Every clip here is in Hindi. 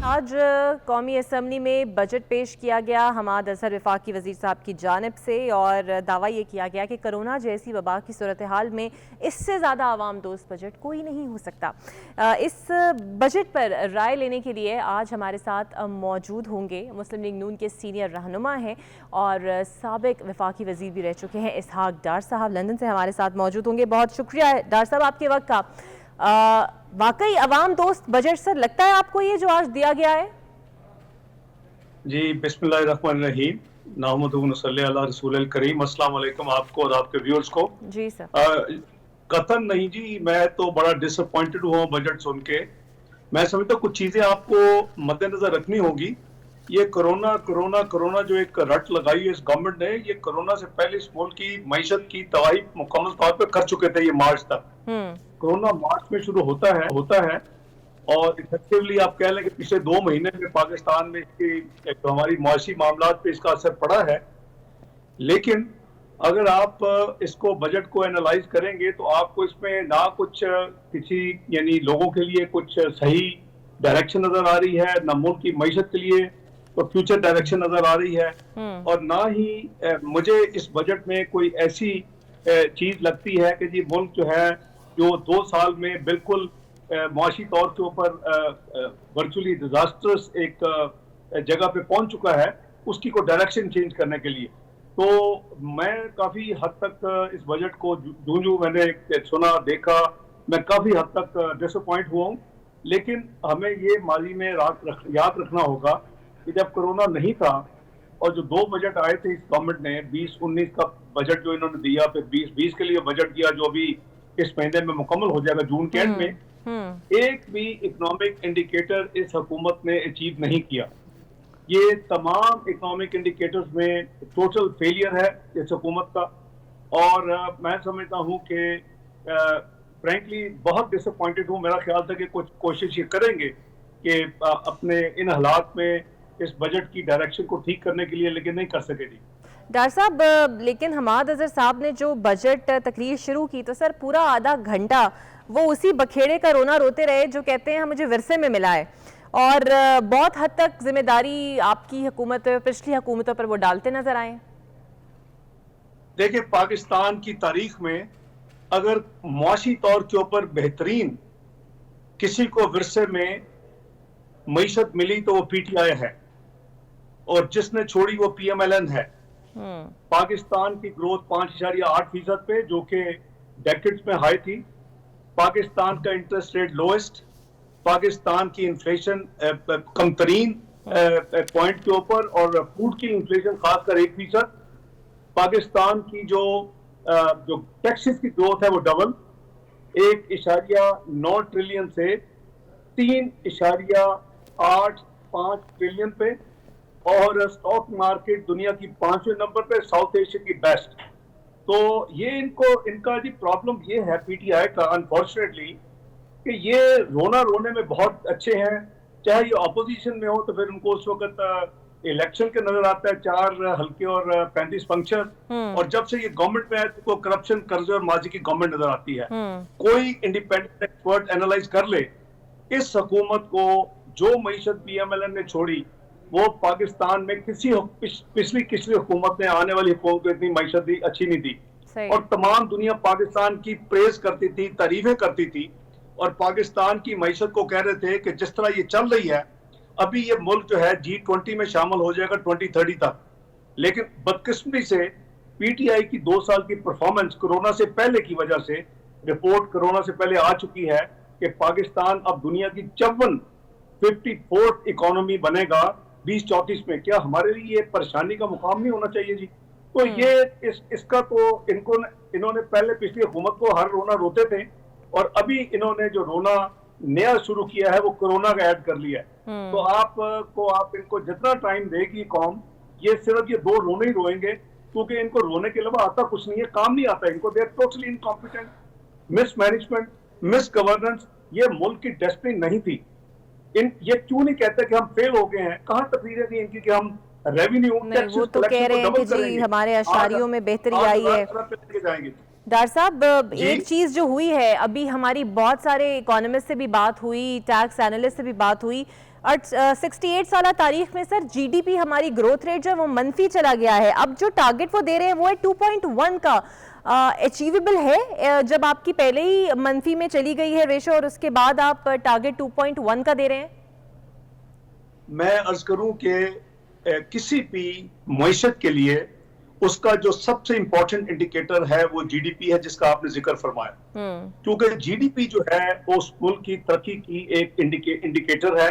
आज कौमी असम्बली में बजट पेश किया गया हमाद अजहर वफाकी वज़ीर साहब की जानिब से, और दावा ये किया गया कि कोरोना जैसी वबा की सूरत हाल में इससे ज़्यादा आवाम दोस्त बजट कोई नहीं हो सकता। इस बजट पर राय लेने के लिए आज हमारे साथ मौजूद होंगे मुस्लिम लीग नून के सीनियर रहनुमा हैं और साबिक वफाकी वज़ीर भी रह चुके हैं इसहाक डार साहब, लंदन से हमारे साथ मौजूद होंगे। बहुत शुक्रिया डार साहब आपके वक्त का। वाकई अवाम दोस्त बजट सर लगता है आपको ये जो आज दिया गया है? जी, बिस्मिल्लाहिर्रहमानिर्रहीम, नहमदुहु व नसल्ली अला रसूलिल करीम। अस्सलाम वालेकुम आपको और आपके व्यूअर्स को। जी सर। कतन नहीं जी, मैं तो बड़ा डिसअपॉइंटेड हुआ बजट सुन के। मैं समझता हूँ कुछ चीजें आपको मद्देनजर रखनी होगी। ये कोरोना कोरोना कोरोना जो एक रट लगाई है इस गवर्नमेंट ने, ये कोरोना से पहले इस मुल्क की मईशत की तबाही मुकम्मल तौर पर कर चुके थे। ये मार्च तक, कोरोना मार्च में शुरू होता है और इफेक्टिवली आप कह लें कि पिछले 2 महीने में पाकिस्तान में इसकी जो हमारी मुआशी मामलात पे इसका असर पड़ा है। लेकिन अगर आप इसको बजट को एनालाइज करेंगे तो आपको इसमें ना कुछ किसी यानी लोगों के लिए कुछ सही डायरेक्शन नजर आ रही है, ना मुल्क की मईशत के लिए तो फ्यूचर डायरेक्शन नजर आ रही है, और ना ही मुझे इस बजट में कोई ऐसी चीज लगती है कि जी मुल्क जो है जो 2 साल में बिल्कुल मुआशी तौर के ऊपर वर्चुअली डिजास्टर्स एक जगह पे पहुंच चुका है, उसकी को डायरेक्शन चेंज करने के लिए। तो मैं काफी हद तक इस बजट को जो मैंने सुना देखा, मैं काफी हद तक डिसअपॉइंट हुआ हूँ। लेकिन हमें ये माजी में याद रखना होगा कि जब कोरोना नहीं था और जो 2 बजट आए थे इस गवर्नमेंट ने, 20-19 का बजट जो इन्होंने दिया, फिर 2020 के लिए बजट दिया जो अभी इस महीने में मुकम्मल हो जाएगा जून के एंड में, एक भी इकोनॉमिक इंडिकेटर इस हुकूमत ने अचीव नहीं किया। ये तमाम इकोनॉमिक इंडिकेटर्स में टोटल फेलियर है इस हुकूमत का। और मैं समझता हूं कि फ्रैंकली बहुत डिसअपॉइंटेड हूं। मेरा ख्याल था कि कुछ कोशिश ये करेंगे कि अपने इन हालात में इस बजट की डायरेक्शन को ठीक करने के लिए, लेकिन नहीं कर सके। जी डार साहब, लेकिन हमाद अजहर साहब ने जो बजट तकरीर शुरू की तो सर पूरा आधा घंटा वो उसी बखेड़े का रोना रोते रहे जो कहते हैं मुझे विरसे में मिला है, और बहुत हद तक जिम्मेदारी आपकी हुकूमत पिछली हुकूमतों पर वो डालते नजर आए। देखिए, पाकिस्तान की तारीख में अगर मुआशी तौर के ऊपर बेहतरीन किसी को विरसे में मईशत मिली तो वो पीटीआई है, और जिसने छोड़ी वो पीएमएलएन है। पाकिस्तान की ग्रोथ 5.8% पे जो कि डेकेड्स में हाई थी। पाकिस्तान का इंटरेस्ट रेट लोएस्ट, पाकिस्तान की इन्फ्लेशन कमतरीन पॉइंट के ऊपर, और फूड की इन्फ्लेशन खासकर 1%। पाकिस्तान की जो टैक्सेस की ग्रोथ है वो डबल, 1.9 ट्रिलियन से 3.85 ट्रिलियन पे, और स्टॉक मार्केट दुनिया की 5वें नंबर पे, साउथ एशिया की बेस्ट। तो ये इनका जी प्रॉब्लम ये है पीटीआई का, अनफॉर्चुनेटली, कि ये रोने में बहुत अच्छे हैं। चाहे ये ऑपोजिशन में हो तो फिर उनको उस वक्त इलेक्शन के नजर आता है 4 हल्के और 35 फंक्शन, और जब से ये गवर्नमेंट में है तो करप्शन, कर्जे और माजी की गवर्नमेंट नजर आती है। कोई इंडिपेंडेंट एक्सपर्ट एनालाइज कर ले इस हुकूमत को, जो मईशत पीएमएलएन ने छोड़ी वो पाकिस्तान में पिछली हुकूमत ने, आने वाली हुकूमत को इतनी मईशत अच्छी नहीं दी। और तमाम दुनिया पाकिस्तान की प्रेज करती थी, तारीफें करती थी, और पाकिस्तान की मईशत को कह रहे थे कि जिस तरह ये चल रही है अभी ये मुल्क जो है G20 में शामिल हो जाएगा 2030 तक। लेकिन बदकिस्मती से पीटीआई की 2 साल की परफॉर्मेंस कोरोना से पहले की वजह से, रिपोर्ट कोरोना से पहले आ चुकी है कि पाकिस्तान अब दुनिया की 54th इकोनॉमी बनेगा 2034 में। क्या हमारे लिए ये परेशानी का मुकाम नहीं होना चाहिए जी? तो ये इसका तो इन्होंने पहले पिछली हुकूमत को हर रोना रोते थे, और अभी इन्होंने जो रोना नया शुरू किया है वो कोरोना का ऐड कर लिया है। तो आप इनको जितना टाइम देगी कौम, ये सिर्फ ये 2 रोने ही रोएंगे, क्योंकि इनको रोने के अलावा आता कुछ नहीं है, काम नहीं आता इनको। They are totally incompetent. Mismanagement, misgovernance, ये मुल्क की डेस्टिनी नहीं थी। ये क्यों नहीं कहते कि हम फेल हो गए हैं? कहां तकरीरें थी इनकी कि हम रेवेन्यू नहीं, वो तो कह रहे हैं कि जी हमारे अशारियों में बेहतरी आई है। डार साहब, जी। एक चीज जो हुई है, अभी हमारी बहुत सारे इकोनॉमिस्ट से भी बात हुई, टैक्स एनालिस्ट से भी बात हुई, और 68 साल तारीख में सर जीडीपी हमारी ग्रोथ रेट जो वो मंफी चला गया है। अब जो टारगेट वो दे रहे हैं वो है 2.1 का। अचीवेबल है जब आपकी पहले ही मंफी में चली गई है रेशो, और उसके बाद आप टारगेट 2.1 का दे रहे हैं? मैं अर्ज करूं कि किसी भी मईशत के लिए उसका जो सबसे इंपॉर्टेंट इंडिकेटर है वो जीडीपी है, जिसका आपने जिक्र फरमाया। क्योंकि जीडीपी जो है वो उस मुल्क की तरक्की की एक इंडिकेटर है,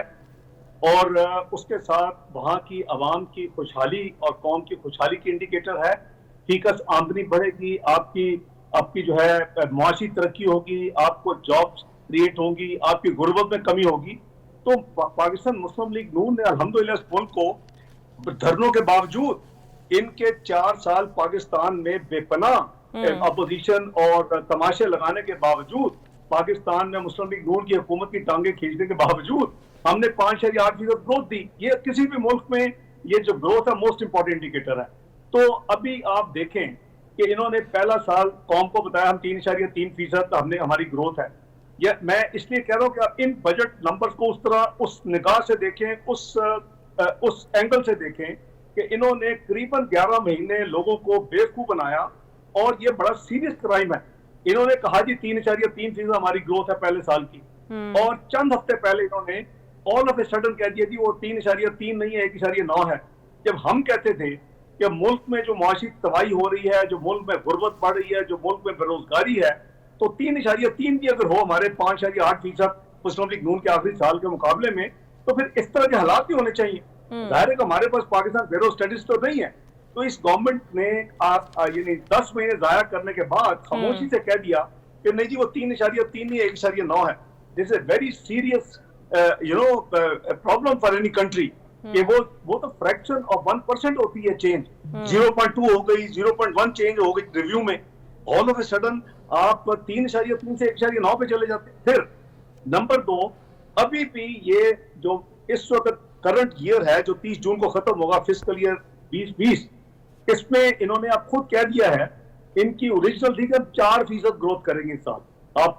और उसके साथ वहां की आवाम की खुशहाली और कौम की खुशहाली की इंडिकेटर है। फीकस आमदनी बढ़ेगी, आपकी आपकी जो है मुआशी तरक्की होगी, आपको जॉब्स क्रिएट होंगी, आपकी गुर्बत में कमी होगी। तो पाकिस्तान मुस्लिम लीग नून ने अल्हम्दुलिल्लाह इस मुल्क को धरनों के बावजूद, इनके 4 साल पाकिस्तान में बेपनाह अपोजिशन और तमाशे लगाने के बावजूद, पाकिस्तान में मुस्लिम लीग नून की हुकूमत की टांगे खींचने के बावजूद हमने 5.8% ग्रोथ दी। ये किसी भी मुल्क में ये जो ग्रोथ है मोस्ट इंपॉर्टेंट इंडिकेटर है। तो अभी आप देखें कि इन्होंने पहला साल कौम को बताया हम 3.3% हमने हमारी ग्रोथ है। या मैं इसलिए कह रहा हूं कि आप इन बजट नंबर्स को उस तरह उस निगाह से देखें, उस एंगल से देखें कि इन्होंने करीबन 11 महीने लोगों को बेवकूफ बनाया, और ये बड़ा सीरियस क्राइम है। इन्होंने कहा जी 3.3% हमारी ग्रोथ है पहले साल की, और चंद हफ्ते पहले इन्होंने ऑल ऑफ ए सडन कह दिया जी वो 3.3 नहीं है, 1.9 है। जब हम कहते थे कि मुल्क में जो मुआशी तबाही हो रही है, जो मुल्क में गुर्बत बढ़ रही है, जो मुल्क में बेरोजगारी है, तो 3.3 भी अगर हो हमारे 5.8% मुस्लिम लीग नून के आखिरी साल के मुकाबले में, तो फिर इस तरह के हालात भी होने चाहिए। जाहिर है कि हमारे पास पाकिस्तान ब्यूरो स्टडीज तो नहीं है, तो इस गवर्नमेंट ने यानी 10 महीने जाया करने के बाद खामोशी से कह दिया कि नहीं जी वो 3.3 नहीं 1.9 है। This is very serious problem for any country, कि वो तो फ्रैक्शन ऑफ 1% होती है चेंज। 0.2 हो गई, 0.1 चेंज हो गई रिव्यू में, ऑल ऑफ ए सडन आप 3.3 से 1.9 पे चले जाते। फिर नंबर 2, अभी भी ये जो इस वक्त करंट ईयर है जो 30 जून को खत्म होगा, फिस्कल ईयर 2020, इसमें इन्होंने अब खुद कह दिया है, इनकी ओरिजिनल थी कि हम 4% ग्रोथ करेंगे इस साल।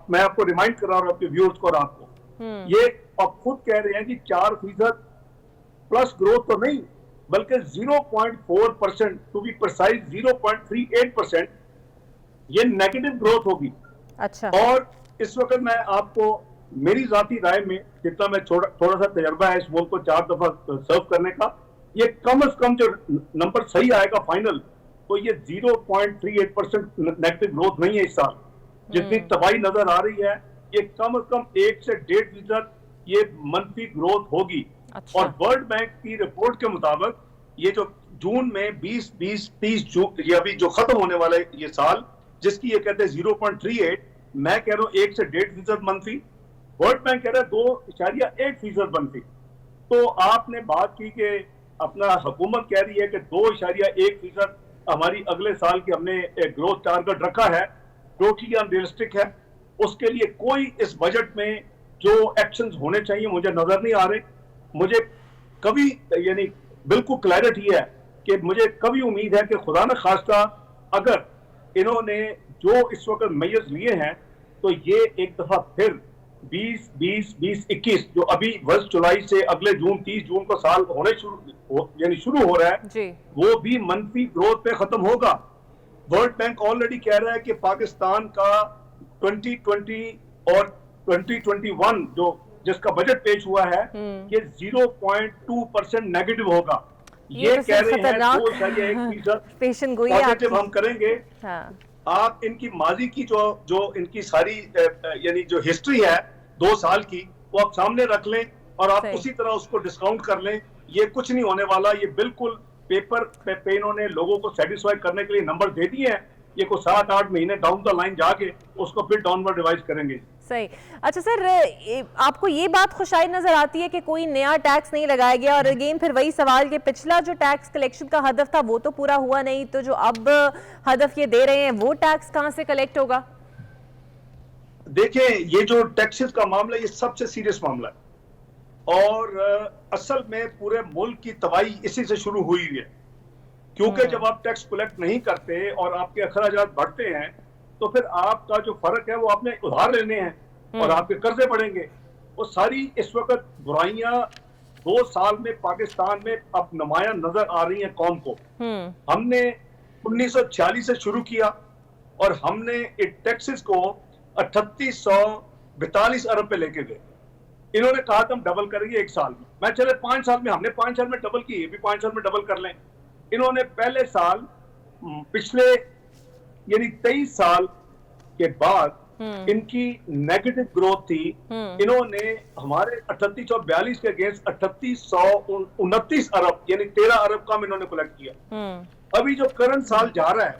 मैं आपको रिमाइंड कर रहा हूं आपके व्यूअर्स को और आपको, ये अब खुद कह रहे हैं कि 4% प्लस ग्रोथ तो नहीं, बल्कि 0.4%, टू बी प्रिसाइज 0.38%, ये नेगेटिव ग्रोथ होगी। अच्छा। और इस वक्त मैं आपको मेरी जाती राय में, जितना मैं थोड़ा सा तजर्बा है इस मुल्क को 4 दफा सर्व करने का, ये कम से कम जो नंबर सही आएगा फाइनल, तो ये 0.38% नेगेटिव ग्रोथ नहीं है इस साल। जितनी तबाही नजर आ रही है, ये कम से कम 1 से 1.5% ये मंफी ग्रोथ होगी। अच्छा। और वर्ल्ड बैंक की रिपोर्ट के मुताबिक ये जो जून में 20-30 जून, ये अभी जो खत्म होने वाला है ये साल, जिसकी ये कहते हैं 0.38, मैं कह रहा हूं 1 से 1.5% मंफी, वर्ल्ड बैंक कह रहा है 2.1% मंफी। तो आपने बात की कि अपना हुकूमत कह रही है कि 2.1% हमारी अगले साल की हमने ग्रोथ टारगेट रखा है, टोटली अनरियलिस्टिक है। उसके लिए कोई इस बजट में जो एक्शंस होने चाहिए मुझे नजर नहीं आ रहे। मुझे कभी यानी बिल्कुल क्लैरिटी है कि मुझे कभी उम्मीद है कि खुदा न खास्ता अगर इन्होंने जो इस वक्त मेजर्स लिए हैं, तो ये एक दफा फिर 20-21 जो अभी वर्ष जुलाई से अगले जून 30 जून को साल होने शुरू हो रहा है जी, वो भी मंफी ग्रोथ पे खत्म होगा। वर्ल्ड बैंक ऑलरेडी कह रहा है कि पाकिस्तान का 2020 और 2021 जो जिसका बजट पेश हुआ है कि 0.2% नेगेटिव होगा। ये तो कह रहे हैं खतरनाक 2.1% पेशन गोई पॉजिटिव हम करेंगे। हाँ। आप इनकी माजी की जो इनकी सारी यानी जो हिस्ट्री है 2 साल की, वो आप सामने रख लें और आप उसी तरह उसको डिस्काउंट कर लें। ये कुछ नहीं होने वाला। ये बिल्कुल पेपर पे इन्होंने लोगों को सेटिस्फाई करने के लिए नंबर दे दिए हैं। ये को 7-8 महीने डाउन द लाइन जाके उसको फिर डाउनवर्ड रिवाइज करेंगे। सही। अच्छा सर, आपको ये बात खुशाई नजर आती है कि कोई नया टैक्स नहीं लगाया गया, और अगेन फिर वही सवाल कि पिछला जो टैक्स कलेक्शन का हदफ था वो तो पूरा हुआ नहीं, तो जो अब हदफ ये दे रहे हैं वो टैक्स कहां से कलेक्ट होगा? देखिए, ये जो टैक्सेस का मामला ये सबसे सीरियस मामला है, और असल में पूरे मुल्क की तबाही इसी से शुरू हुई है। क्योंकि जब आप टैक्स कलेक्ट नहीं करते और आपके अखराजात बढ़ते हैं, तो फिर आपका जो फर्क है वो आपने उधार लेने हैं और आपके कर्जे बढ़ेंगे। वो सारी इस वक्त बुराइयां 2 साल में पाकिस्तान में अब नुमायां नजर आ रही हैं कौम को। हमने 1946 से शुरू किया और हमने टैक्सेस को 3842 अरब पे लेके गए। इन्होंने कहा था हम डबल करेंगे 1 साल में। मैं चले 5 साल में, हमने 5 साल में डबल की, भी 5 साल में डबल कर लें। इन्होंने पहले साल पिछले यानी 23 साल के बाद इनकी नेगेटिव ग्रोथ थी। इन्होंने हमारे 3842 के अगेंस्ट 3829 अरब यानी 13 अरब कम इन्होंने कलेक्ट किया। अभी जो करंट साल जा रहा है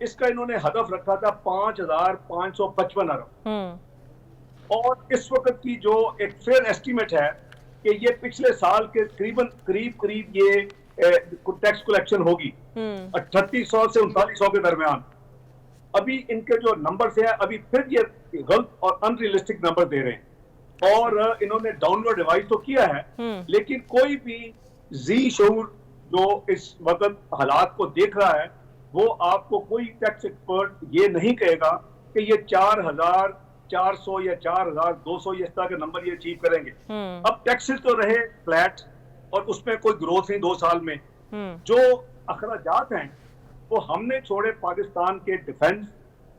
इसका इन्होंने हदफ रखा था 5555 अरब और इस वक्त की जो एक फेयर एस्टीमेट है कि ये पिछले साल के करीब ये टैक्स कलेक्शन होगी 3800 से 3900 के दरमियान। अभी इनके जो नंबर्स हैं अभी फिर ये गलत और अनरियलिस्टिक नंबर दे रहे हैं और इन्होंने डाउनवर्ड रिवाइज तो किया है लेकिन कोई भी जी शऊर जो इस वक्त हालात को देख रहा है वो आपको कोई टैक्स एक्सपर्ट ये नहीं कहेगा कि ये 4400 या 4200 इस तरह के नंबर ये अचीव करेंगे। अब टैक्सेस तो रहे फ्लैट और उसमें कोई ग्रोथ नहीं 2 साल में। जो अखराजात हैं वो हमने छोड़े पाकिस्तान के डिफेंस,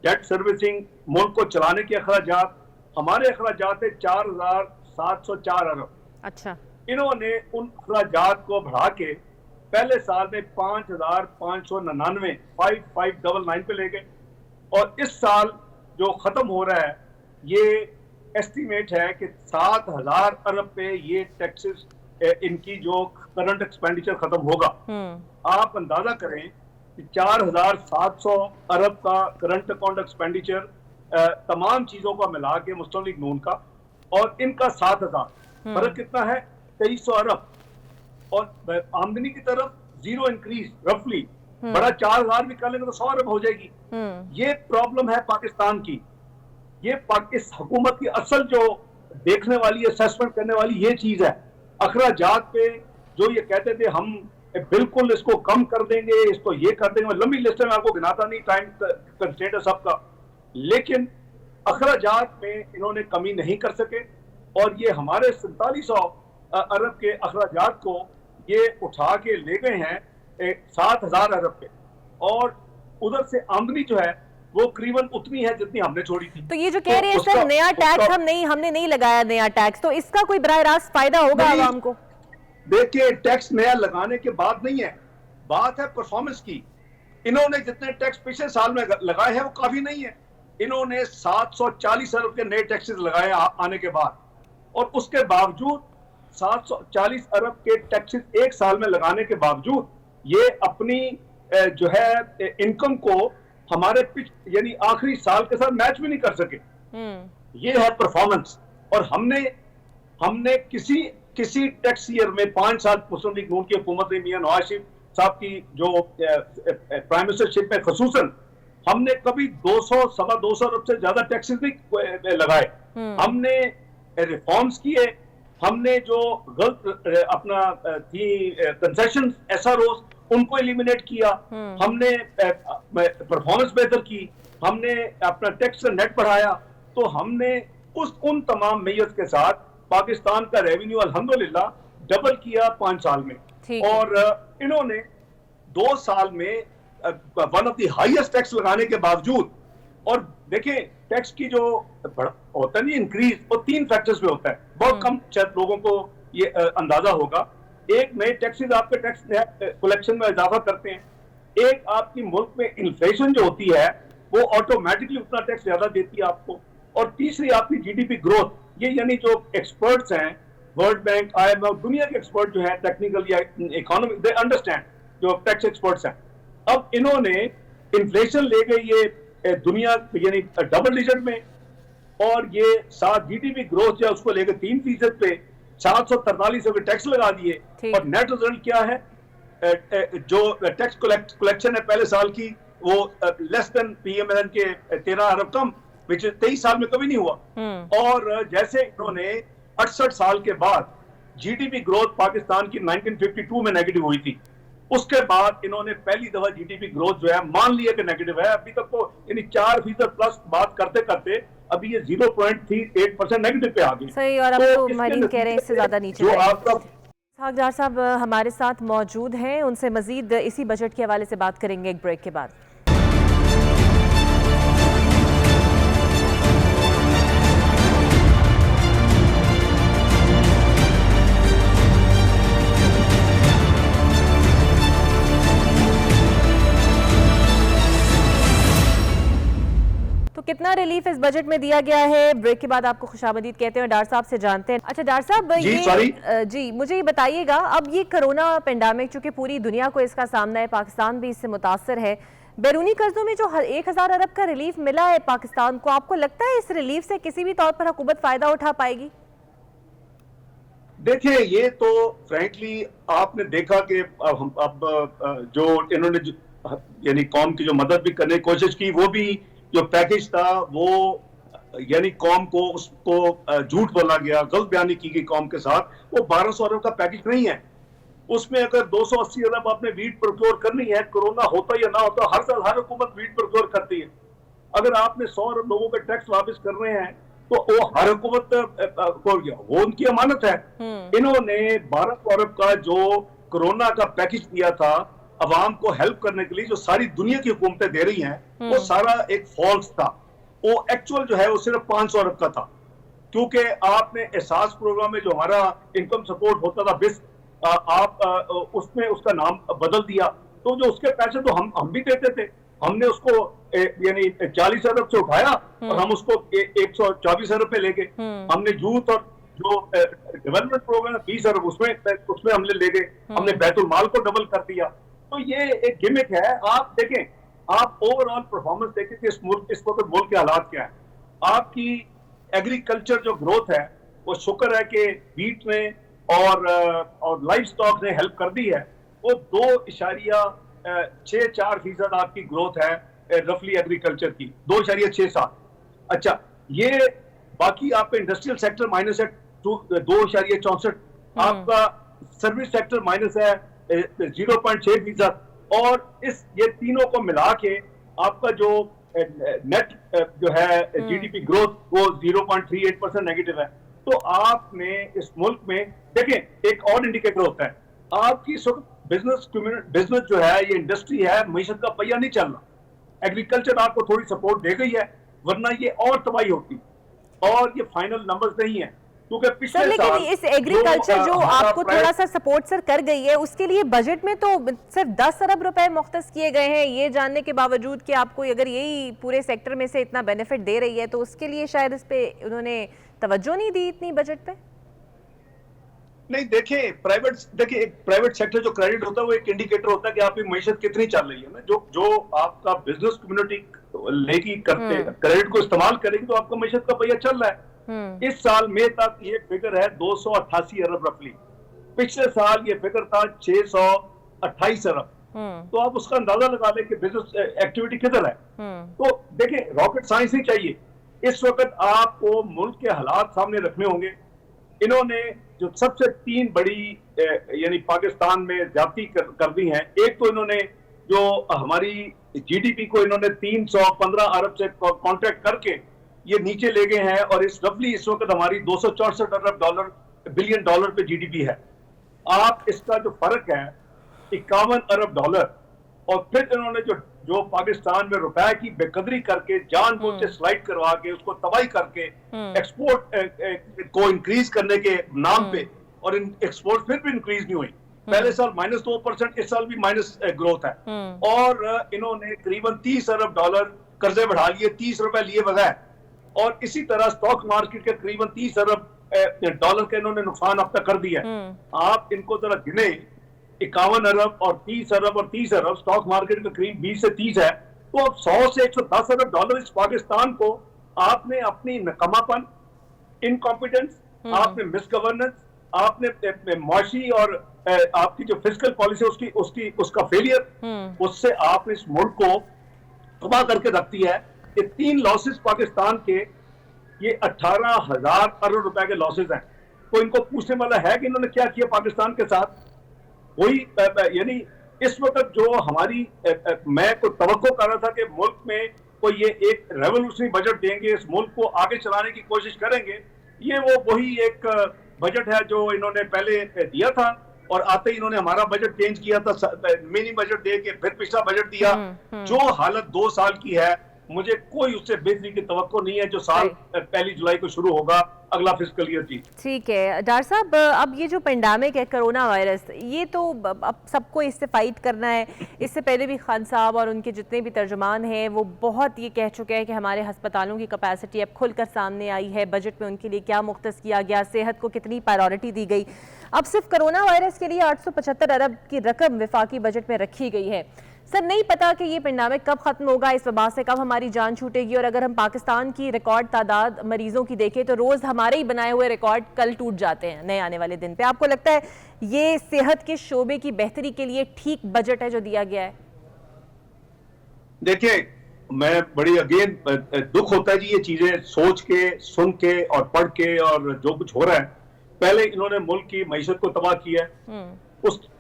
डेट सर्विसिंग, मुल्क को चलाने के अखराजात। हमारे अखराजात है 4704 अरब। अच्छा, इन्होंने उन अखराजात को बढ़ा के पहले साल में 5599 5599 पे ले गए और इस साल जो खत्म हो रहा है ये एस्टीमेट है कि 7000 अरब पे ये टैक्सेस इनकी जो करंट एक्सपेंडिचर खत्म होगा। आप अंदाजा करें कि 4700 अरब का करंट अकाउंट एक्सपेंडिचर तमाम चीजों का मिला के मुस्लिम लीग नून का और इनका 7000 फर्क कितना है 2300 अरब और आमदनी की तरफ जीरो इंक्रीज रफली बड़ा 4000 भी कर लेंगे तो 100 अरब हो जाएगी। ये प्रॉब्लम है पाकिस्तान की। ये इस हुकूमत की असल जो देखने वाली असेसमेंट करने वाली ये चीज है। अखराजात पे जो ये कहते थे हम बिल्कुल इसको कम कर देंगे, इसको ये कर देंगे, लंबी लिस्ट में आपको गिनाता नहीं, टाइम कंस्ट्रेंट है सबका, लेकिन अखराजात में इन्होंने कमी नहीं कर सके और ये हमारे 4700 अरब के अखराजात को ये उठा के ले गए हैं 7000 अरब पे और उधर से आमदनी जो है वो करीबन उतनी है जितनी हमने छोड़ी थी। तो ये जो कह रहे हैं सर नया टैक्स हमने नहीं लगाया नया टैक्स, तो इसका कोई बराह रास्त फायदा होगा आवाम को? देखिए टैक्स नया लगाने के बाद नहीं है, बात है परफॉर्मेंस की। इन्होंने जितने टैक्स पिछले साल में लगाए हैं वो काफी नहीं है। इन्होंने 740 अरब के नए टैक्सेस लगाए आने के बाद और उसके बावजूद 740 अरब के टैक्सेस 1 साल में लगाने के बावजूद ये अपनी जो है इनकम को हमारे यानी आखिरी साल के साथ मैच भी नहीं कर सके। ये है परफॉर्मेंस। और हमने किसी टैक्स ईयर में 5 साल मुस्लिम लीग नून की हुकूमत में मियां नवाज शरीफ साहब की जो प्राइम मिनिस्टरशिप में खसूसन हमने कभी 200 सवा 200 अरब से ज्यादा टैक्सेस नहीं लगाए। हमने रिफॉर्म्स किए, हमने जो गलत अपना थी कंसेशन SROs उनको एलिमिनेट किया, हमने परफॉर्मेंस बेहतर की, हमने अपना टैक्स नेट बढ़ाया। तो हमने उन तमाम मेयर्स के साथ पाकिस्तान का रेवेन्यू अल्हम्दुलिल्लाह डबल किया 5 साल में। और इन्होंने 2 साल में one of the highest tax लगाने के बावजूद, और देखें टैक्स की जो होता है नहीं इंक्रीज, वो 3 फैक्टर्स पे होता है। बहुत कम शायद लोगों को ये अंदाजा होगा। एक, नए टैक्सेस आपके टैक्स कलेक्शन में इजाफा करते हैं। एक, आपकी मुल्क में इन्फ्लेशन जो होती है वो ऑटोमेटिकली उतना टैक्स ज्यादा देती है आपको। और तीसरी, आपकी GDP ग्रोथ। ये यानी जो एक्सपर्ट्स हैं, वर्ल्ड बैंक, IMF, दुनिया के एक्सपर्ट जो है टेक्निकल या इकोनॉमिक, दे अंडरस्टैंड, जो टैक्स एक्सपर्ट्स हैं। अब इन्होंने इन्फ्लेशन ले गई ये दुनिया यानी डबल डिजिट में, और ये 7 GDP ग्रोथ जो है उसको लेकर 3% पे 743 रुपए टैक्स लगा दिए। और नेट रिजल्ट क्या है? जो टैक्स कलेक्शन है पहले साल की वो लेस देन PMLN के 13 अरब कम, विच 23 साल में कभी नहीं हुआ। और जैसे इन्होंने 68 साल के बाद GDP ग्रोथ पाकिस्तान की 1952 में नेगेटिव हुई थी, उसके बाद इन्होंने पहली दफा जीडीपी ग्रोथ जो है मान लिया कि नेगेटिव है। अभी तक तो यानी 4% प्लस बात करते करते अभी ये 0.38% नेगेटिव पे आ गई। सही, और अब तो मरीन कह रहे हैं इससे ज्यादा नीचे जो आपका इसहाक डार साहब हमारे साथ मौजूद हैं, उनसे मजीद इसी बजट के हवाले से बात करेंगे एक ब्रेक के बाद। कितना रिलीफ इस बजट में दिया गया है, ब्रेक के बाद आपको खुशामदीद कहते हैं, डार साहब से जानते हैं। अच्छा डार साहब, ये मुझे ये बताइएगा, अब ये कोरोना पेंडेमिक चूंकि पूरी दुनिया को इसका सामना है, पाकिस्तान भी इससे मुतासर है, बैरूनी कर्जों में जो 1000 अरब का रिलीफ मिला है पाकिस्तान को, आपको लगता है इस रिलीफ से किसी भी तौर पर हुकूमत फायदा उठा पाएगी? देखिए, ये तो फ्रैंकली आपने देखा कि अब जो इन्होंने यानी कौम की जो मदद भी करने की कोशिश की, वो भी जो पैकेज था वो यानी कौम को उसको झूठ बोला गया, गलत बयानी की गई कौम के साथ। वो 1200 अरब का पैकेज नहीं है। उसमें अगर 280 अरब आपने वीट प्रोक्योर करनी है, कोरोना होता या ना होता, हर साल हर हुकूमत वीट प्रोक्योर करती है। अगर आपने 100 अरब लोगों के टैक्स वापस करने हैं तो वो हर हुकूमत को वो उनकी अमानत है। इन्होंने 1200 अरब का जो कोरोना का पैकेज दिया था अवाम को हेल्प करने के लिए, जो सारी दुनिया की हुकूमतें दे रही हैं, वो सारा एक फॉल्स था। वो एक्चुअल जो है वो सिर्फ 500 अरब का था, क्योंकि आपने एहसास प्रोग्राम में जो हमारा इनकम सपोर्ट होता था बिस, आप उसमें उसका नाम बदल दिया, तो जो उसके पैसे तो हम भी देते थे, हमने उसको यानी 40 अरब से उठाया और हम उसको 124 अरब पे ले गए। हमने यूथ और जो डेवलपमेंट प्रोग्राम 20 अरब उसमें हमने ले गए, हमने बैतुल माल को डबल कर दिया। तो ये एक गिमिक है। आप देखें, आप ओवरऑल परफॉर्मेंस देखें कि इस वक्त मुल्क के हालात क्या है। आपकी एग्रीकल्चर जो ग्रोथ है वो शुक्र है कि वीट ने और लाइफ स्टॉक ने हेल्प कर दी है। वो 2.64% आपकी ग्रोथ है रफली एग्रीकल्चर की, 2.67। अच्छा, ये बाकी आपका इंडस्ट्रियल सेक्टर माइनस है 2.64, आपका सर्विस सेक्टर माइनस है 0.6%, और ये तीनों को मिला के आपका जो नेट जो है जीडीपी ग्रोथ वो 0.38% नेगेटिव है। तो आपने इस मुल्क में देखें, एक और इंडिकेटर होता है आपकी बिजनेस जो है, ये इंडस्ट्री है, मईशत का पहिया नहीं चल रहा। एग्रीकल्चर आपको थोड़ी सपोर्ट दे गई है, वरना ये और तबाही होती, और ये फाइनल नंबर्स नहीं है। सर, लेकिन इस एग्रीकल्चर जो आपको थोड़ा सा सपोर्ट सर कर गई है, उसके लिए बजट में तो सिर्फ 10 अरब रुपए मुख्तस किए गए हैं, ये जानने के बावजूद कि आपको अगर यही पूरे सेक्टर में से इतना बेनिफिट दे रही है, तो उसके लिए शायद इस पे उन्होंने तवज्जो नहीं दी इतनी बजट पे। नहीं, देखिए एक प्राइवेट सेक्टर जो क्रेडिट होता है वो एक इंडिकेटर होता है कि आपकी मईशत कितनी चल रही है ना। जो आपका बिजनेस कम्युनिटी लेगी करते क्रेडिट को इस्तेमाल करेगी तो आपका मईशत का पहिया चल रहा है। इस साल मई तक ये फिगर है 288 अरब रफली। पिछले साल ये फिगर था 628 अरब। तो आप उसका अंदाजा लगा लें कि बिजनेस एक्टिविटी किधर है। तो देखिए, रॉकेट साइंस नहीं चाहिए। इस वक्त आपको मुल्क के हालात सामने रखने होंगे। इन्होंने जो सबसे 3 बड़ी यानी पाकिस्तान में ज्यादती कर दी है। एक तो इन्होंने जो हमारी जीडीपी को इन्होंने 315 अरब से कॉन्ट्रैक्ट करके ये नीचे ले गए हैं, और इस वक्त हमारी 264 अरब बिलियन डॉलर पे जीडीपी है। आप इसका जो फर्क है 51 अरब डॉलर, और फिर इन्होंने जो पाकिस्तान में रुपए की बेकदरी करके जानबूझ से स्लाइड करवा के उसको तबाही करके एक्सपोर्ट को इंक्रीज करने के नाम पे, और एक्सपोर्ट फिर भी इंक्रीज नहीं हुई। पहले साल -2%, इस साल भी माइनस ग्रोथ है। और इन्होंने करीबन 30 अरब डॉलर कर्जे बढ़ा लिए 30 रुपए लिए बगैर, और इसी तरह स्टॉक मार्केट के करीबन 30 अरब डॉलर का इन्होंने नुकसान अब तक कर दिया है। आप इनको जरा गिने, 51 अरब और 30 अरब और 30 अरब, स्टॉक मार्केट का करीब 20 से 30 है। तो अब 100 से 110 अरब डॉलर इस पाकिस्तान को आपने अपनी नकामापन, इनकॉम्पिटेंस, आपने मिसगवर्नेंस, आपने मुआशी और आपकी जो फिस्कल पॉलिसी उसका फेलियर, उससे आपने इस मुल्क को तबाह करके रखती है। ये 3 लॉसेस पाकिस्तान के, ये 18,000 अरब रुपए के लॉसेस हैं। तो इनको पूछने वाला है कि इन्होंने क्या किया पाकिस्तान के साथ। वही यानी इस वक्त जो हमारी मैं तो तवक्को कर रहा था कि मुल्क में कोई ये एक रेवोल्यूशनरी बजट देंगे, इस मुल्क को आगे चलाने की कोशिश करेंगे। ये वही एक बजट है जो इन्होंने पहले दिया था, और आते ही इन्होंने हमारा बजट चेंज किया था, मिनी बजट दे के फिर पिछला बजट दिया। जो हालत 2 साल की है, मुझे कोई उससे बेहतरी की तवक्को नहीं है जो साल 1 जुलाई को शुरू होगा अगला फिस्कल ईयर। जी ठीक है डॉक्टर साहब, अब ये जो पेंडेमिक है कोरोना वायरस, ये तो अब सबको इससे फाइट करना है। इससे पहले भी खान साहब और उनके जितने भी तर्जुमान हैं वो बहुत ये कह चुके हैं कि हमारे अस्पतालों की कैपेसिटी अब खुलकर सामने आई है, बजट में उनके लिए क्या मुख्तस किया गया, सेहत को कितनी प्रायोरिटी दी गई। अब सिर्फ कोरोना वायरस के लिए 875 अरब की रकम वफाकी बजट में रखी गई है। सर, नहीं पता कि ये पेंडेमिक कब खत्म होगा, इस वबा से कब हमारी जान छूटेगी। और अगर हम पाकिस्तान की रिकॉर्ड तादाद मरीजों की देखें तो रोज हमारे ही बनाए हुए रिकॉर्ड कल टूट जाते हैं नए आने वाले दिन पे। आपको लगता है ये सेहत के शोबे की बेहतरी के लिए ठीक बजट है जो दिया गया है? देखिए, मैं बड़ी अगेन दुख होता है जी ये चीजें सोच के, सुन के और पढ़ के, और जो कुछ हो रहा है। पहले इन्होंने मुल्क की मईशत को तबाह किया है,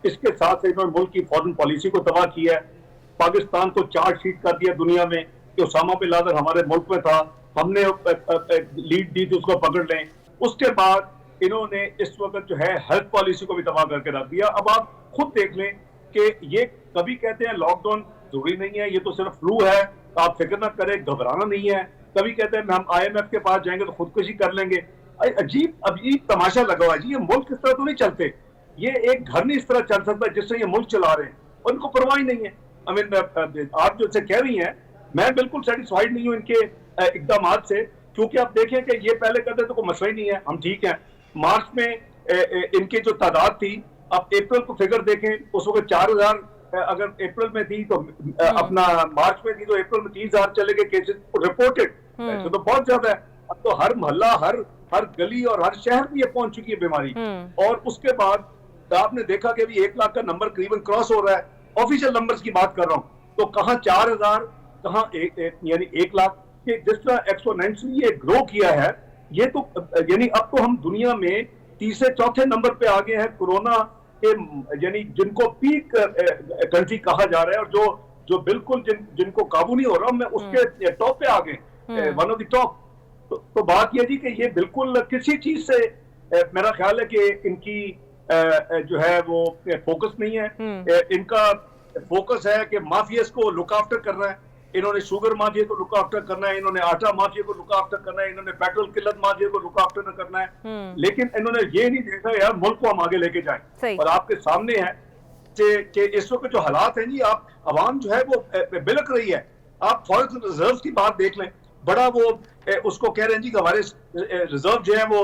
इसके साथ इन्होंने मुल्क की फॉरेन पॉलिसी को तबाह किया है, पाकिस्तान को चार्ज शीट कर दिया दुनिया में कि उसामा बिन लादेन हमारे मुल्क में था, हमने लीड दी थी, उसको पकड़ लें। उसके बाद इन्होंने इस वक्त जो है हेल्थ पॉलिसी को भी तबाह करके रख दिया। अब आप खुद देख लें कि ये कभी कहते हैं लॉकडाउन जरूरी नहीं है, ये तो सिर्फ फ्लू है, तो आप फिक्र ना करें, घबराना नहीं है। कभी कहते हैं हम IMF के पास जाएंगे तो खुदकुशी कर लेंगे। अजीब तमाशा लगा हुआ है जी। ये मुल्क इस तरह तो नहीं चलते, ये एक घर नहीं इस तरह चल सकता जिससे ये मुल्क चला रहे हैं, उनको परवाह ही नहीं है। आप जो से कह रही हैं, मैं बिल्कुल सेटिस्फाइड नहीं हूं इनके इकदाम से, क्योंकि आप देखें कि ये पहले कहते तो कोई मसला ही नहीं है, हम ठीक है। मार्च में इनकी जो तादाद थी, आप अप्रैल को फिगर देखें, उस वक्त 4000 अगर अप्रैल में थी तो अपना मार्च में थी तो अप्रैल में 30,000 चले गए केसेस रिपोर्टेड। ऐसे तो बहुत ज्यादा है। अब तो हर मोहल्ला, हर गली और हर शहर में ये पहुंच चुकी है बीमारी। और उसके बाद आपने देखा कि अभी 1 लाख का नंबर करीबन क्रॉस हो रहा है। ऑफिशियल नंबर्स की बात कर रहा हूं, तो कहां 4000, कहां यानी 1 लाख के जिस तरह एक्सपोनेंशियली ये ग्रो किया है, ये तो यानी अब तो हम दुनिया में तीसरे चौथे नंबर पे आ गए हैं कोरोना के, यानी जिनको पीक कंट्री कहा जा रहा है, और जो बिल्कुल जिनको काबू नहीं हो रहा, मैं उसके टॉप पे आ गए, वन ऑफ द टॉप। तो बात यह जी कि ये बिल्कुल किसी चीज से मेरा ख्याल है कि इनकी जो है वो फोकस नहीं है। इनका फोकस है कि माफियाज को लुक आफ्टर करना है। इन्होंने शुगर माफिया को लुक आफ्टर करना है, इन्होंने आटा माफिया को लुक आफ्टर करना है, इन्होंने पेट्रोल किल्लत माफिया को लुक आफ्टर करना है। लेकिन इन्होंने ये नहीं देखा यार मुल्क को हम आगे लेके जाएं। और आपके सामने है कि इस वक्त जो हालात हैं जी, आप आवाम जो है वो बिलक रही है। आप फॉरेन रिजर्व की बात देख लें, बड़ा वो उसको कह रहे हैं जी कि हमारे रिजर्व जो है वो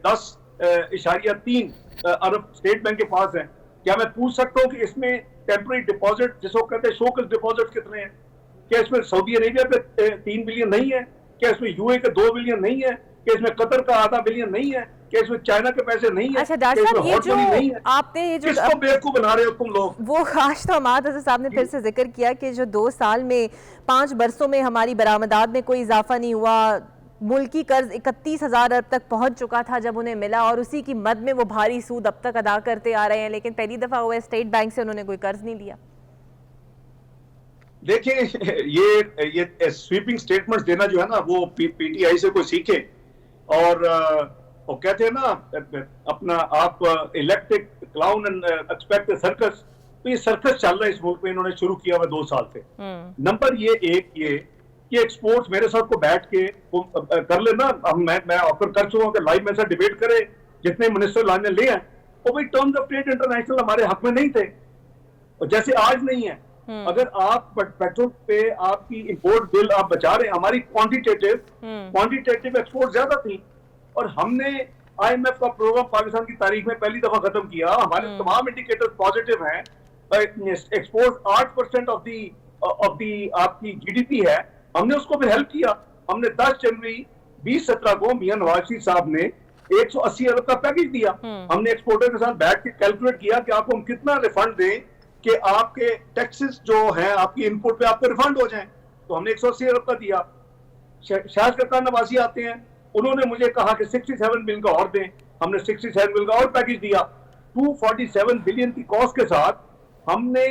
10.3 अरब स्टेट बैंक के पास है। क्या मैं पूछ सकता हूँ कि इसमें टेम्पररी डिपॉजिट जिसको कहते हैं शोकस डिपॉजिट कितने हैं? क्या इसमें सऊदी अरेबिया पे 3 बिलियन नहीं है? क्या इसमें यूए के 2 बिलियन नहीं है? क्या इसमें कतर का आधा बिलियन नहीं है? क्या इसमें चाइना के पैसे नहीं है? अच्छा डॉक्टर साहब, ये जो आपने ये जो किसको बेवकूफ बना रहे हो तुम लोग? वो आज तो हमाद हसन साहब ने फिर से जिक्र किया कि जो 2 साल में 5 बरसों में हमारी बरामदात में कोई इजाफा नहीं हुआ। मुल्की कर्ज 31,000 अरब तक पहुंच चुका था जब उन्हें मिला, और उसी की मद में वो भारी सूद अब तक अदा करते आ रहे हैं। लेकिन पहली दफा हुआ स्टेट बैंक से उन्होंने कोई कर्ज नहीं लिया। देखिए, ये स्वीपिंग स्टेटमेंट्स देना जो है ना, वो पीटीआई से कोई सीखे। और वो कहते हैं ना अपना, आप elected clown and expect circus. तो ये सर्कस चल रहा है इस मुल्क में, इन्होंने शुरू किया हुआ 2 साल से। नंबर ये कि एक्सपोर्ट्स मेरे साथ को बैठ के कर लेना, मैं ऑफर कर चुका हूं कि लाइव मेरे साथ डिबेट करे, जितने मिनिस्टर लाने ले आए, वो भाई टर्म्स ऑफ ट्रेड इंटरनेशनल हमारे हक में नहीं थे, और जैसे आज नहीं है। अगर आप पेट्रोल पे आपकी इंपोर्ट बिल आप बचा रहे हैं, हमारी क्वांटिटेटिव एक्सपोर्ट ज्यादा थी, और हमने IMF का प्रोग्राम पाकिस्तान की तारीख में पहली दफा खत्म किया। हमारे तमाम इंडिकेटर पॉजिटिव हैं। एक्सपोर्ट 8% ऑफ दी आपकी GDP है, हमने उसको भी हेल्प किया। हमने 10 जनवरी 2017 को मियां नवाज शरीफ साहब ने 180 अरब का पैकेज दिया। हमने एक्सपोर्टर के साथ बैठ के कैलकुलेट किया कि आपको हम कितना रिफंड दें कि आपके टैक्सेस जो हैं आपकी इनपुट पे आपको रिफंड हो जाएं। तो हमने 180 अरब का दिया। शाहज कप्तान नवाजी आते हैं, उन्होंने मुझे कहा कि 67 बिलियन का और दें। हमने 67 बिलियन का और पैकेज दिया। 247 बिलियन की कॉस्ट के साथ हमने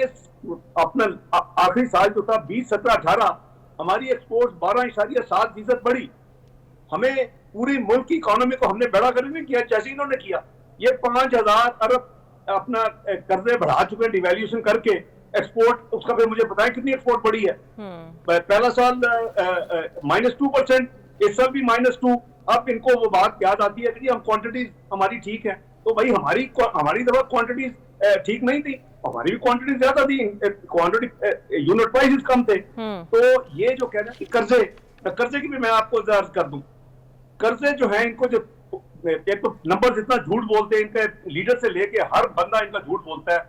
अपना आखिरी साल जो था 2017-18 हमारी एक्सपोर्ट 12.7% बढ़ी। हमें पूरी मुल्क की इकोनॉमी को हमने बड़ा कर नहीं किया जैसे इन्होंने किया। ये 5,000 अरब अपना कर्जे बढ़ा चुके हैं डिवैल्यूएशन करके। एक्सपोर्ट उसका फिर मुझे बताएं कितनी एक्सपोर्ट बढ़ी है। पहला साल -2%, इस साल भी -2। अब इनको वो बात याद आती है कि जी हम क्वांटिटीज हमारी ठीक है, तो भाई हमारी दफा क्वांटिटीज ठीक नहीं थी, हमारी भी क्वांटिटी ज्यादा थी, क्वांटिटी यूनिट प्राइसेस कम थे। तो ये जो कहना है कि कर्जे की भी मैं आपको अर्ज कर दूं, कर्जे जो है इनको जो एक तो नंबर जितना झूठ बोलते हैं, इनके लीडर से लेके हर बंदा इनका झूठ बोलता है।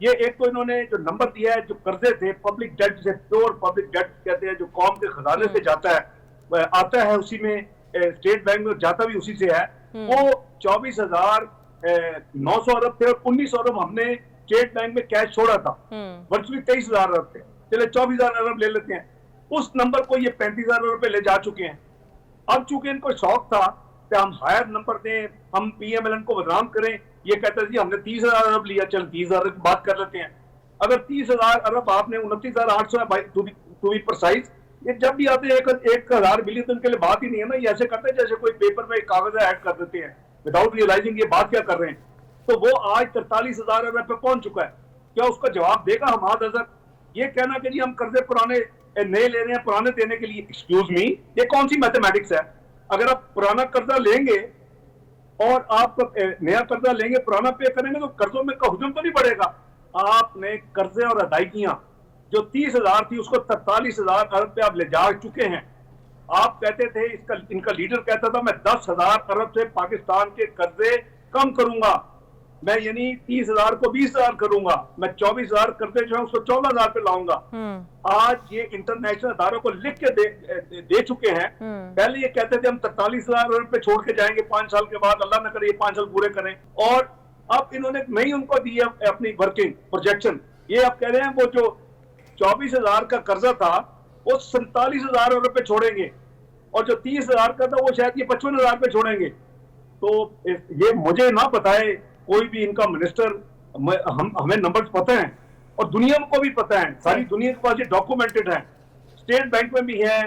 ये एक तो इन्होंने जो नंबर दिया है, जो कर्जे थे पब्लिक डेट से, प्योर पब्लिक डेट कहते हैं, जो कौम के खजाने से जाता है आता है उसी में, स्टेट बैंक में जाता भी उसी से है, वो 24,900 अरब थे और 19 अरब हमने स्टेट बैंक में कैश छोड़ा था। वर्चुअली 23,000 अरब थे, चले 24,000 अरब ले लेते हैं। उस नंबर को ये 35,000 अरब पे ले जा चुके हैं। अब चूंकि इनको शौक था कि हम हायर नंबर दें, हम पीएमएलएन को बदनाम करें, ये कहते जी हमने 30,000 अरब लिया, चल 30,000 की बात कर लेते हैं। अगर 30,000 अरब आपने 29,800 है टू बी प्रिसाइज, ये जब भी आते हैं 1,000 बिलियन, तो इनके लिए बात ही नहीं है ना। ये ऐसे करते हैं जैसे कोई पेपर में कागज ऐड कर देते हैं विदाउट रियलाइजिंग ये बात क्या कर रहे हैं। तो वो आज 43,000 अरब पे पहुंच चुका है। क्या उसका जवाब देगा हमाद अजहर? ये कहना कि जी हम कर्जे पुराने नए ले रहे हैं पुराने देने के लिए, एक्सक्यूज मी, ये कौन सी मैथमेटिक्स है? अगर आप पुराना कर्जा लेंगे और आप नया कर्जा लेंगे, पुराना पे करेंगे, तो कर्जों में का हुजूम तो नहीं बढ़ेगा। आपने कर्जे और अदायगियां जो 30,000 थी उसको 43,000 अरब पे आप ले जा चुके हैं। आप कहते थे, इनका लीडर कहता था मैं 10,000 अरब से पाकिस्तान के कर्जे कम करूंगा, मैं यानी 30,000 को 20,000 करूंगा, मैं 24,000 कर्जे जो है उसको 14,000 पे लाऊंगा। आज ये इंटरनेशनल अदारों को लिख के दे चुके हैं। पहले ये कहते थे हम 43,000 अरब पे छोड़ के जाएंगे 5 साल के बाद, अल्लाह न करे ये 5 साल पूरे करें। और अब इन्होंने नहीं उनको दी है अपनी वर्किंग प्रोजेक्शन। ये अब कह रहे हैं वो जो 24,000 का कर्जा था वो 47,000 अरब पे छोड़ेंगे, और जो 30,000 का था वो शायद ये 55,000 पे छोड़ेंगे। तो ये मुझे ना बताए कोई भी इनका मिनिस्टर, हमें नंबर्स पता हैं और दुनिया को भी पता है, सारी दुनिया के पास ये डॉक्यूमेंटेड है, स्टेट बैंक में भी है,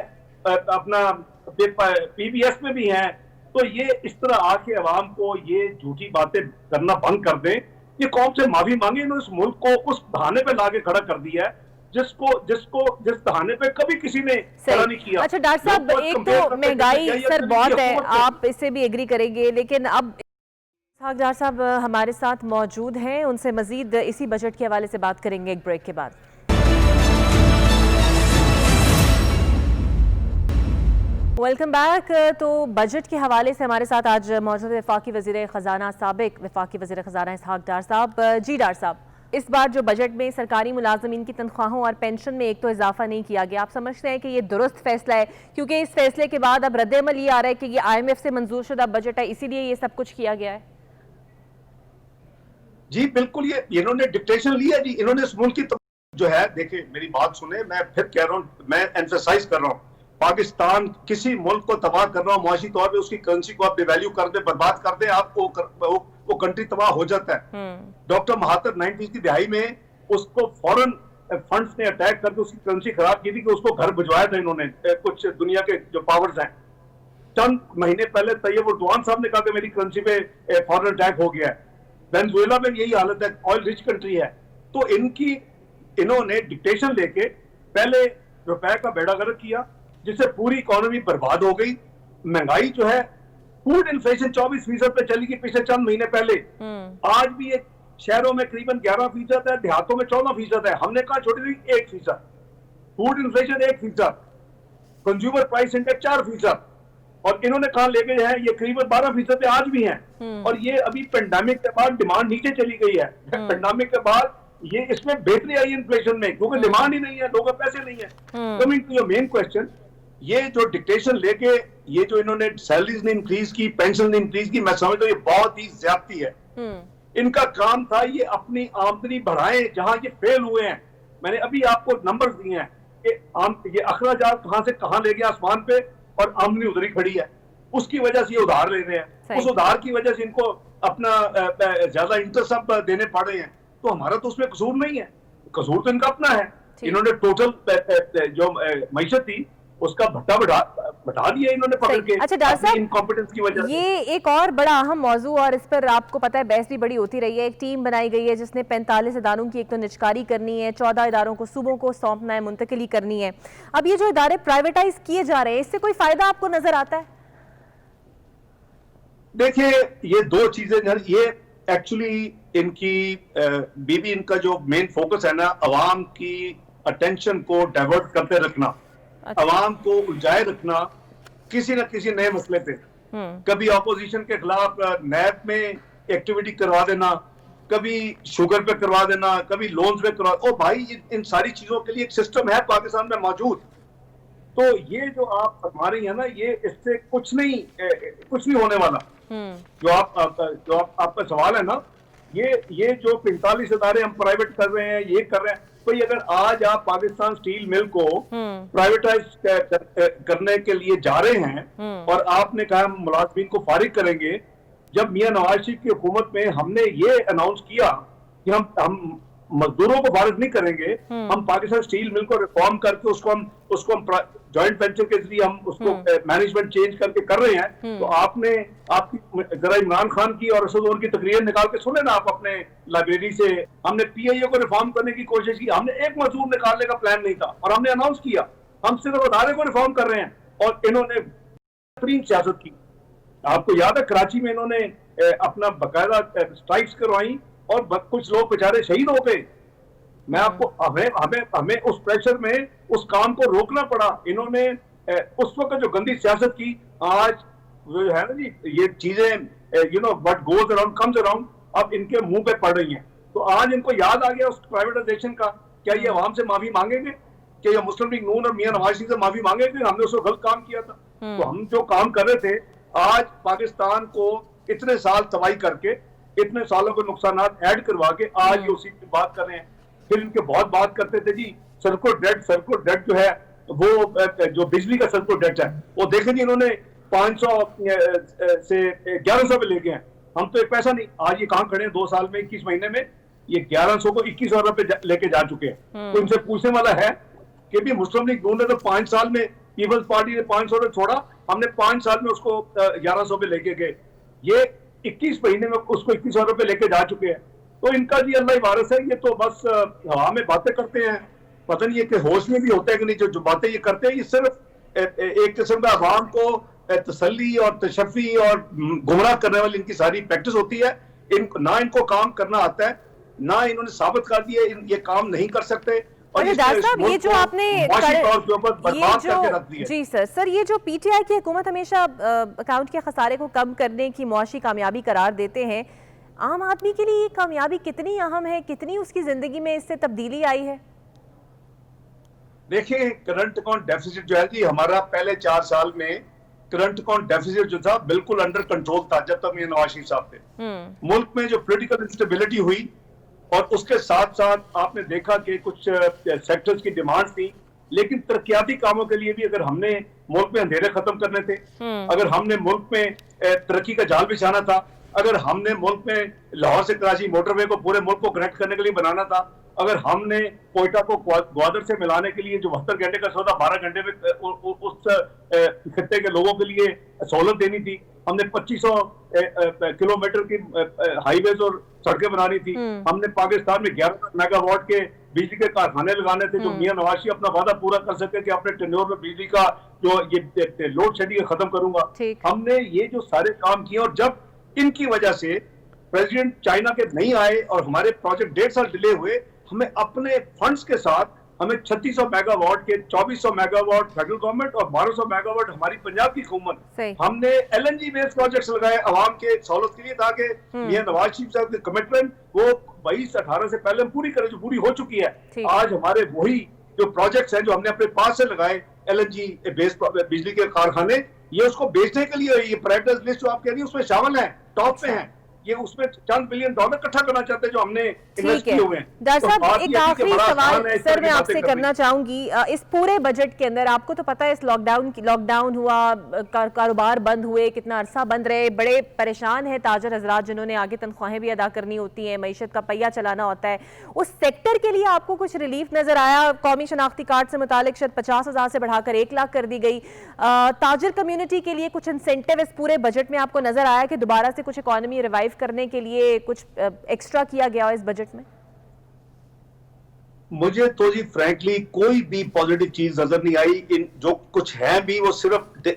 अपना पीबीएस में भी है। तो ये इस तरह आके अवाम को ये झूठी बातें करना बंद कर दें। ये कौम से माफी मांगे, इन्होंने इस मुल्क को उस बहाने पे लाके खड़ा कर दिया है जिस बहाने पे कभी किसी ने खड़ा नहीं किया। अच्छा डॉक्टर साहब, एक तो महंगाई सर बहुत है, आप इससे भी एग्री करेंगे, लेकिन अब डॉक्टर साहब हमारे साथ मौजूद हैं, उनसे मजीद इसी बजट के हवाले से बात करेंगे एक ब्रेक के बाद। Welcome back. तो बजट के हवाले से हमारे साथ आज मौजूद वफाकी वज़ीर ख़जाना, साबिक वफाकी वज़ीर ख़जाना इसहाक डार साहब। जी डार साहब, इस बार जो बजट में सरकारी मुलाजमीन की तनख्वाहों और पेंशन में एक तो इजाफा नहीं किया गया, आप समझते हैं कि ये दुरुस्त फैसला है? क्योंकि इस फैसले के बाद अब रद्द-ए-अमल ये आ रहा है कि ये IMF से मंजूर शुदा बजट है, इसीलिए ये सब कुछ किया गया है। जी बिल्कुल, ये इन्होंने डिक्टेशन लिया जी, इन्होंने इस मुल्क की जो है, देखिए मेरी बात सुने, मैं फिर कह रहा हूँ, मैं एम्फेसाइज कर रहा हूँ, पाकिस्तान किसी मुल्क को तबाह कर रहा हूँ मुआशी तौर पे, उसकी करेंसी को आप डिवैल्यू कर दे, बर्बाद कर दे, आपको वो कंट्री तबाह हो जाता है। डॉक्टर महातर 90s की दिहाई में उसको फॉरेन फंड्स ने अटैक करके उसकी करेंसी खराब की थी कि उसको घर भिजवाया था इन्होंने, कुछ दुनिया के जो पावर्स हैं। चंद महीने पहले तैयब उर्दवान साहब ने कहा कि मेरी करेंसी पे फॉरेन अटैक हो गया है। वेनेजुएला में यही हालत है, ऑयल रिच कंट्री है। तो इन्होंने डिक्टेशन लेके पहले रुपए का बेड़ा गर्क किया, जिससे पूरी इकोनॉमी बर्बाद हो गई। महंगाई जो है, फूड इन्फ्लेशन 24% पे चली गई पिछले चंद महीने पहले। आज भी ये शहरों में करीबन 11% है, देहातों में 14% है। हमने कहा छोटी सी 1%। Food inflation 1%, consumer price index 4%, और इन्होंने कहा ले गए हैं ये करीबन 12% पे आज भी हैं। और ये अभी पेंडेमिक के बाद डिमांड नीचे चली गई है। पेंडेमिक के बाद ये इसमें बेहतरी आई इन्फ्लेशन में, क्योंकि डिमांड ही नहीं है, लोगों के पैसे नहीं है। Coming to your main question, ये जो डिक्टेशन लेके ये जो इन्होंने सैलरीज ने इंक्रीज की, पेंशन ने इंक्रीज की, मैं समझता हूँ ये बहुत ही ज्यादती है। इनका काम था ये अपनी आमदनी बढ़ाएं जहां ये फेल हुए हैं। मैंने अभी आपको नंबर्स दिए हैं कि ये अखराजात कहां से कहां ले गया आसमान पे, और आमदनी उधर ही खड़ी है। उसकी वजह से ये उधार ले रहे हैं, उस उधार की वजह से इनको अपना ज्यादा इंटरेस्ट अब देने पड़ रहे हैं। तो हमारा तो उसमें कसूर नहीं है, कसूर तो इनका अपना है। ठीक। इन्होंने टोटल जो मईशत थी उसका भट्टा बढ़ा दिया इन्होंने पकड़ सही। के, अच्छा डॉक्टर साहब, इनकॉम्पिटेंस की वजह से। ये एक और बड़ा अहम मौजू, और इस पर आपको पता है बहस भी बड़ी होती रही है। एक टीम बनाई गई है जिसने 45 इदारों की एक तो निचकारी करनी है, 14 इदारों को सूबों को सौंपना है, मुंतकिली करनी है। अब ये जो इदारे प्राइवेटाइज किए जा रहे हैं, इससे कोई फायदा आपको नजर आता है? देखिए, ये दो चीजें, ये एक्चुअली इनकी बीबी इनका जो मेन फोकस है ना, अवाम की अटेंशन को डाइवर्ट करते रखना, अवाम को उलझाए रखना किसी न किसी नए मसले पे। कभी ऑपोजिशन के खिलाफ नैब में एक्टिविटी करवा देना, कभी शुगर पे करवा देना, कभी लोन्स पे करवा। ओ भाई, इन सारी चीजों के लिए एक सिस्टम है पाकिस्तान में मौजूद। तो ये जो आप फरमा रही है ना, ये इससे कुछ नहीं होने वाला। जो आपका सवाल है ना, ये जो 45 इदारे हम प्राइवेट कर रहे हैं, ये कर रहे हैं, तो अगर आज आप पाकिस्तान स्टील मिल को प्राइवेटाइज करने के लिए जा रहे हैं और आपने कहा मुलाजमीन को फारिग करेंगे, जब मियां नवाज शरीफ की हुकूमत में हमने ये अनाउंस किया कि हम मजदूरों को फारिग नहीं करेंगे, हम पाकिस्तान स्टील मिल को रिफॉर्म करके उसको हम जॉइंट वेंचर के जरिए हम उसको मैनेजमेंट चेंज करके कर रहे हैं, तो आपकी जरा इमरान खान की और असद उमर की तकरीर निकाल के सुने ना आप अपने लाइब्रेरी से। हमने पीआईओ को रिफॉर्म करने की कोशिश की, हमने एक मजदूर निकालने का प्लान नहीं था और हमने अनाउंस किया हम सिर्फ अदारे को रिफॉर्म कर रहे हैं, और इन्होंने बेहतरीन सियासत की। आपको याद है कराची में इन्होंने अपना बाकायदा स्ट्राइक्स करवाई और कुछ लोग बेचारे शहीद हो गए। मैं आपको हमें उस प्रेशर में उस काम को रोकना पड़ा। इन्होंने उस वक्त जो गंदी सियासत की, आज जो है ना जी, ये चीजें what goes around comes around, अब इनके मुंह पे पड़ रही हैं। तो आज इनको याद आ गया उस प्राइवेटाइजेशन का। क्या ये अवाम से माफी मांगेंगे? क्या ये मुस्लिम लीग नून और मियां नवाज शरीफ से माफी मांगेंगे? हमने उसको गलत काम किया था। तो हम जो काम कर रहे थे, आज पाकिस्तान को इतने साल तबाही करके, इतने सालों के नुकसान ऐड करवा के आज ये उसी की बात कर रहे हैं। फिर इनके बहुत बात करते थे जी सर्कुलर डेट जो है, वो जो बिजली का सर्कुलर डेट है, वो देखें जी इन्होंने 500 से 1100 पे लेके हैं। हम तो एक पैसा नहीं, आज ये कहां खड़े हैं 2 साल में 21 महीने में, ये 1100 को 2100 रुपए लेके जा चुके हैं। तो इनसे पूछने वाला है कि भी मुस्लिम लीग नून ने तो 5 साल में, पीपल्स पार्टी ने 500 रुपए छोड़ा, हमने 5 साल में उसको 1100 पे लेके गए। ये 21 महीने में उसको 2100 रुपए लेके जा चुके हैं। तो इनका जी अल्लाह ही वारिस है, ये तो बस हवा में बातें करते हैं, पता नहीं है कि होश में भी होता है कि नहीं। जो बातें ये करते हैं, ये सिर्फ एक किस्म का अवाम को तसल्ली और तशफ़ी और गुमराह करने वाली इनकी सारी प्रैक्टिस होती है। ना इनको काम करना आता है, ना इन्होंने साबित कर दिया ये काम नहीं कर सकते। अरे डॉक्टर साहब, ये जो आपने जी सर, ये जो पीटीआई की हुकूमत हमेशा अकाउंट के खसारे को कम करने की मुआशी कामयाबी करार देते हैं, आम आदमी के लिए ये कामयाबी कितनी अहम है, कितनी उसकी जिंदगी में इससे तब्दीली आई है? देखिए, करंट अकाउंट डेफिसिट जो है जी, हमारा पहले 4 साल में करंट अकाउंट डेफिसिट जो था बिल्कुल अंडर कंट्रोल था जब तक मियां नवाज शरीफ साहब थे। मुल्क में जो पॉलिटिकल इंस्टेबिलिटी हुई और उसके साथ साथ आपने देखा कि कुछ सेक्टर्स की डिमांड थी, लेकिन तरक्याती कामों के लिए भी अगर हमने मुल्क में अंधेरे खत्म करने थे, अगर हमने मुल्क में तरक्की का जाल बिछाना था, अगर हमने मुल्क में लाहौर से कराची मोटरवे को पूरे मुल्क को कनेक्ट करने के लिए बनाना था, अगर हमने कोयटा को ग्वादर से मिलाने के लिए जो 72 घंटे का सौदा 12 घंटे में उस खित्ते के लोगों के लिए सहूलत देनी थी, हमने 2500 किलोमीटर की हाईवेज और सड़कें बनानी थी, हमने पाकिस्तान में 11 मेगावाट के बिजली के कारखाने लगाने थे जो मियां नवाज शरीफ अपना वादा पूरा कर सके कि अपने टेन्योर में बिजली का जो ये लोड शेडिंग खत्म करूंगा। हमने ये जो सारे काम किए, और जब इनकी वजह से प्रेसिडेंट चाइना के नहीं आए और हमारे प्रोजेक्ट 1.5 साल डिले हुए, हमें अपने फंड्स के साथ हमें 3600 मेगावाट के 2400 मेगावाट फेडरल गवर्नमेंट और 1200 मेगावाट हमारी पंजाब की हुकूमत, हमने एलएनजी बेस्ड प्रोजेक्ट्स लगाए अवाम के सहूलत के लिए, ताकि मियां नवाज शरीफ साहब की कमिटमेंट वो 22-18 से पहले हम पूरी करें, जो पूरी हो चुकी है। आज हमारे वही जो प्रोजेक्ट्स हैं जो हमने अपने पास से लगाए, एलएनजी बेस्ड बिजली के कारखाने, ये उसको बेचने के लिए, ये प्रायोरिटाइज लिस्ट जो आप कह रही है उसमें शामिल है, टॉप पे है। ये उसमें चंद बिलियन डॉलर इकट्ठा करना चाहते हैं जो हमने इन्वेस्ट ठीक है किए हुए हैं। डॉक्टर तो साहब, बात एक ये है कि आखिरी बड़ा सवाल आसान है इस सर तरह मैं की आपसे बातें करना करनी। चाहूंगी। इस पूरे बजट के अंदर आपको तो पता है इस लॉकडाउन हुआ, कारोबार बंद हुए, कितना अरसा बंद रहे, बड़े परेशान है ताजर हजरात जिन्होंने आगे तनख्वाहें भी अदा करनी होती हैं, मईशत का पहिया चलाना होता है। उस सेक्टर के लिए आपको कुछ रिलीफ नजर आया? कौमी शनाख्ती कार्ड से मुतालिक शायद 50,000 से बढ़ाकर 1 लाख कर दी गई। ताजिर कम्युनिटी के लिए कुछ इंसेंटिव इस पूरे बजट में आपको नजर आया कि दोबारा से कुछ इकोनॉमी रिवाइव करने के लिए कुछ एक्स्ट्रा किया गया हो इस बजट में? मुझे तो जी फ्रैंकली कोई भी पॉजिटिव चीज नजर नहीं आई। इन जो कुछ है भी वो सिर्फ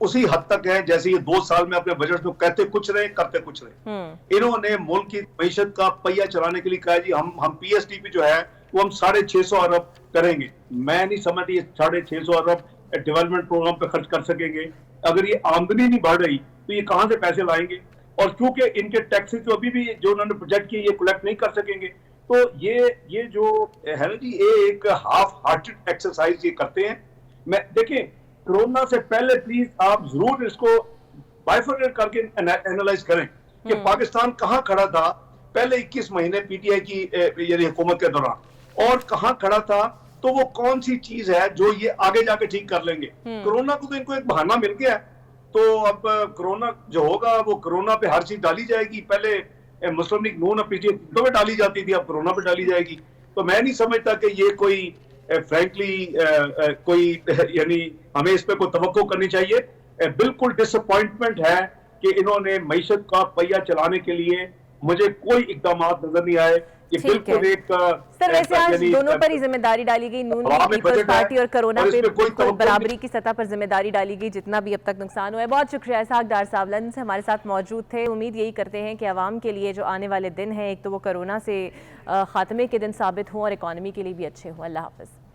उसी हद तक है जैसे ये 2 साल में अपने बजट में कहते कुछ रहे करते कुछ रहे। इन्होंने मुल्क की मईशत का पहिया चलाने के लिए कहा जी हम पीएसडीपी जो है वो हम 650 अरब करेंगे। मैं नहीं समझती 650 अरब डेवलपमेंट प्रोग्राम पे खर्च कर सकेंगे। अगर ये आमदनी नहीं बढ़ रही तो ये कहां से पैसे लाएंगे? और क्योंकि इनके टैक्सेस जो अभी भी जो उन्होंने प्रोजेक्ट किए ये कलेक्ट नहीं कर सकेंगे। तो ये जो है ना जी, ये एक हाफ हार्टेड एक्सरसाइज ये करते हैं। मैं देखिए, कोरोना से पहले प्लीज आप जरूर इसको बाइफरकेट करके एनालाइज करें कि पाकिस्तान कहां खड़ा था पहले 21 महीने पीटीआई की यानी हुकूमत के दौरान, और कहां खड़ा था। तो वो कौन सी चीज है जो ये आगे जाके ठीक कर लेंगे? कोरोना को तो इनको एक बहाना मिल गया है। तो अब कोरोना जो होगा वो कोरोना पे हर चीज डाली जाएगी। पहले मुस्लिम लीग नून पिछले चीजों में डाली जाती थी, अब कोरोना पे डाली जाएगी। तो मैं नहीं समझता कि ये कोई फ्रैंकली कोई यानी हमें इस पे कोई तवक्को करनी चाहिए। बिल्कुल डिसअपॉइंटमेंट है कि इन्होंने मईशत का पहिया चलाने के लिए मुझे कोई इकदाम नजर नहीं आए। ये बिल्कुल एक सर वैसे आज दोनों पर ही जिम्मेदारी डाली गई, नून लीग, पीपल्स पार्टी और कोरोना पे बिल्कुल बराबरी की सतह पर जिम्मेदारी डाली गई जितना भी अब तक नुकसान हुआ है। बहुत शुक्रिया इसहाक डार साहब लंदन से हमारे साथ मौजूद थे। उम्मीद यही करते हैं कि आवाम के लिए जो आने वाले दिन हैं एक तो वो कोरोना से खात्मे के दिन साबित हों और इकॉनमी के लिए भी अच्छे हों। अल्लाह हाफिज़।